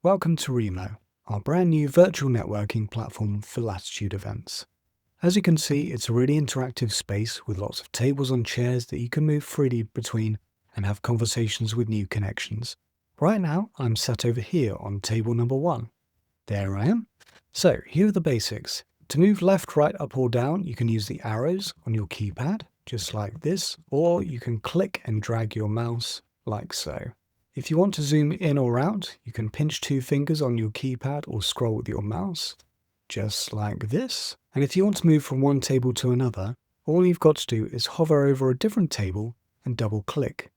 Welcome to Remo, our brand new virtual networking platform for Latitude events. As you can see, it's a really interactive space with lots of tables and chairs that you can move freely between and have conversations with new connections. Right now, I'm sat over here on table number 1. There I am. So, here are the basics. To move left, right, up or down, you can use the arrows on your keypad, just like this, or you can click and drag your mouse like so. If you want to zoom in or out, you can pinch 2 fingers on your keypad or scroll with your mouse, just like this. And if you want to move from one table to another, all you've got to do is hover over a different table and double click,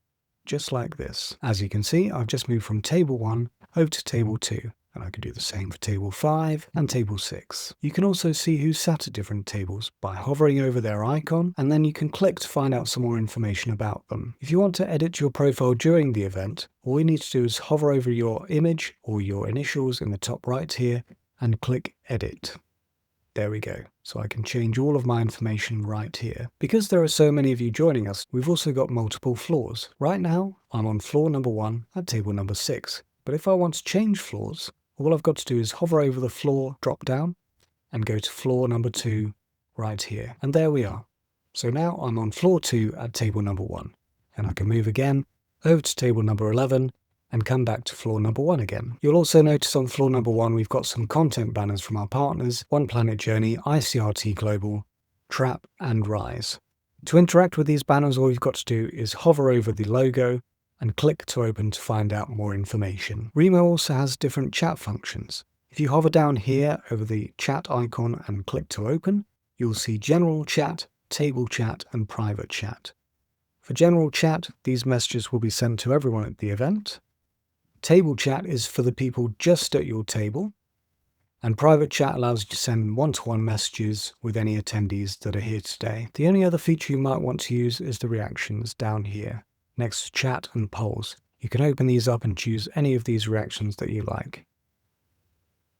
just like this. As you can see, I've just moved from table 1 over to table 2. And I can do the same for table 5 and table 6. You can also see who's sat at different tables by hovering over their icon, and then you can click to find out some more information about them. If you want to edit your profile during the event, all you need to do is hover over your image or your initials in the top right here and click Edit. There we go. So I can change all of my information right here. Because there are so many of you joining us, we've also got multiple floors. Right now, I'm on floor number 1 at table number 6. But if I want to change floors, all I've got to do is hover over the floor drop down and go to floor number 2 right here. And there we are. So now I'm on floor 2 at table number 1. And I can move again over to table number 11 and come back to floor number 1 again. You'll also notice on floor number 1 we've got some content banners from our partners, One Planet Journey, ICRT Global, Trap and Rise. To interact with these banners, all you've got to do is hover over the logo and click to open to find out more information. Remo also has different chat functions. If you hover down here over the chat icon and click to open, you'll see general chat, table chat and private chat. For general chat, these messages will be sent to everyone at the event. Table chat is for the people just at your table. And private chat allows you to send one-to-one messages with any attendees that are here today. The only other feature you might want to use is the reactions down here, next to chat and polls. You can open these up and choose any of these reactions that you like.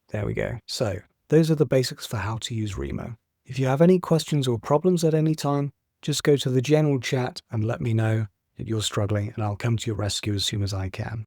There we go. So, those are the basics for how to use Remo. If you have any questions or problems at any time, just go to the general chat and let me know that you're struggling and I'll come to your rescue as soon as I can.